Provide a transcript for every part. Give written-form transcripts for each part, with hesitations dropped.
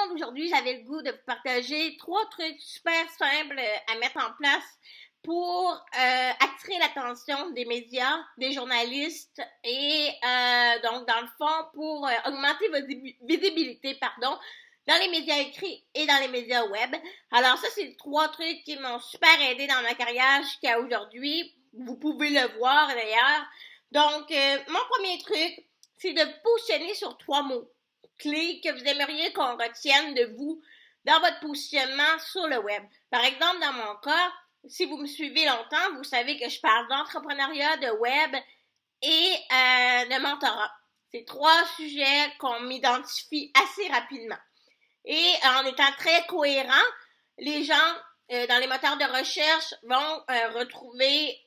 monde, aujourd'hui, j'avais le goût de vous partager 3 trucs super simples à mettre en place pour attirer l'attention des médias, des journalistes et donc, dans le fond, pour augmenter votre visibilité, dans les médias écrits et dans les médias web. Alors ça, c'est les 3 trucs qui m'ont super aidé dans ma carrière jusqu'à aujourd'hui. Vous pouvez le voir d'ailleurs. Donc, mon premier truc, c'est de positionner sur 3 mots clés que vous aimeriez qu'on retienne de vous dans votre positionnement sur le web. Par exemple, dans mon cas, si vous me suivez longtemps, vous savez que je parle d'entrepreneuriat, de web et de mentorat. C'est 3 sujets qu'on m'identifie assez rapidement. Et en étant très cohérent, les gens dans les moteurs de recherche vont retrouver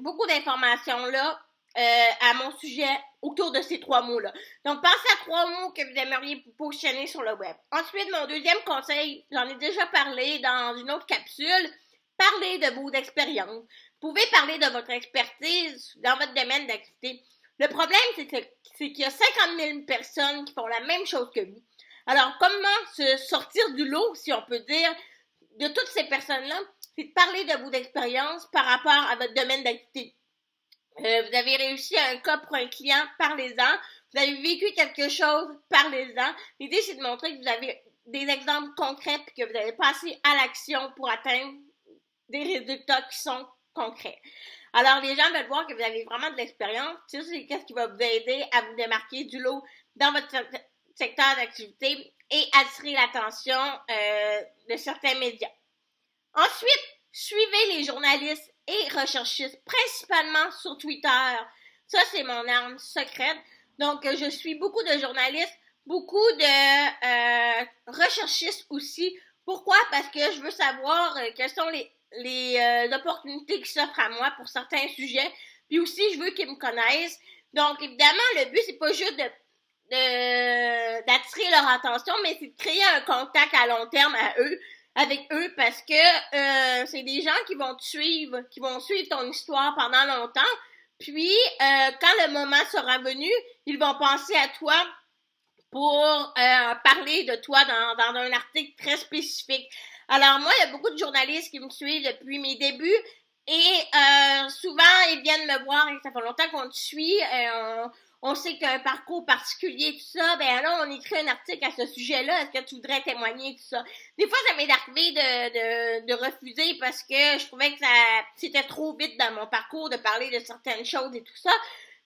beaucoup d'informations là à mon sujet autour de ces 3 mots-là. Donc, pensez à 3 mots que vous aimeriez positionner sur le web. Ensuite, mon deuxième conseil, j'en ai déjà parlé dans une autre capsule, parlez de vos expériences. Vous pouvez parler de votre expertise dans votre domaine d'activité. Le problème, c'est qu'il y a 50 000 personnes qui font la même chose que vous. Alors, comment se sortir du lot, si on peut dire, de toutes ces personnes-là? C'est de parler de vos expériences par rapport à votre domaine d'activité. Vous avez réussi à un cas pour un client, parlez-en. Vous avez vécu quelque chose, parlez-en. L'idée, c'est de montrer que vous avez des exemples concrets et que vous avez passé à l'action pour atteindre des résultats qui sont concrets. Alors, les gens veulent voir que vous avez vraiment de l'expérience. Ça, c'est qu'est-ce qui va vous aider à vous démarquer du lot dans votre secteur d'activité et attirer l'attention de certains médias. Ensuite, suivez les journalistes et recherchistes, principalement sur Twitter. Ça, c'est mon arme secrète. Donc, je suis beaucoup de journalistes, beaucoup de recherchistes aussi. Pourquoi? Parce que je veux savoir quelles sont les opportunités qui s'offrent à moi pour certains sujets. Puis aussi, je veux qu'ils me connaissent. Donc, évidemment, le but, c'est pas juste d'attirer leur attention, mais c'est de créer un contact à long terme avec eux, parce que c'est des gens qui vont te suivre, qui vont suivre ton histoire pendant longtemps. Puis, quand le moment sera venu, ils vont penser à toi pour parler de toi dans un article très spécifique. Alors, moi, il y a beaucoup de journalistes qui me suivent depuis mes débuts et souvent, ils viennent me voir et ça fait longtemps qu'on te suit. On sait qu'il y a un parcours particulier, tout ça. Ben là, on écrit un article à ce sujet-là. Est-ce que tu voudrais témoigner, tout ça? Des fois, ça m'est arrivé de refuser parce que je trouvais que c'était trop vite dans mon parcours de parler de certaines choses et tout ça.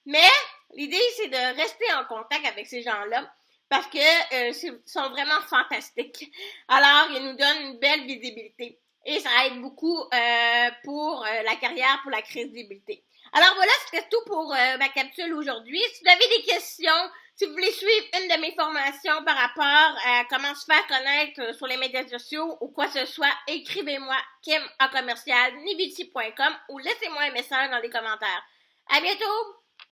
Mais l'idée, c'est de rester en contact avec ces gens-là parce que ils sont vraiment fantastiques. Alors, ils nous donnent une belle visibilité. Et ça aide beaucoup pour la carrière, pour la crédibilité. Alors voilà, c'était tout pour ma capsule aujourd'hui. Si vous avez des questions, si vous voulez suivre une de mes formations par rapport à comment se faire connaître sur les médias sociaux ou quoi que ce soit, écrivez-moi kim@niviti.com ou laissez-moi un message dans les commentaires. À bientôt!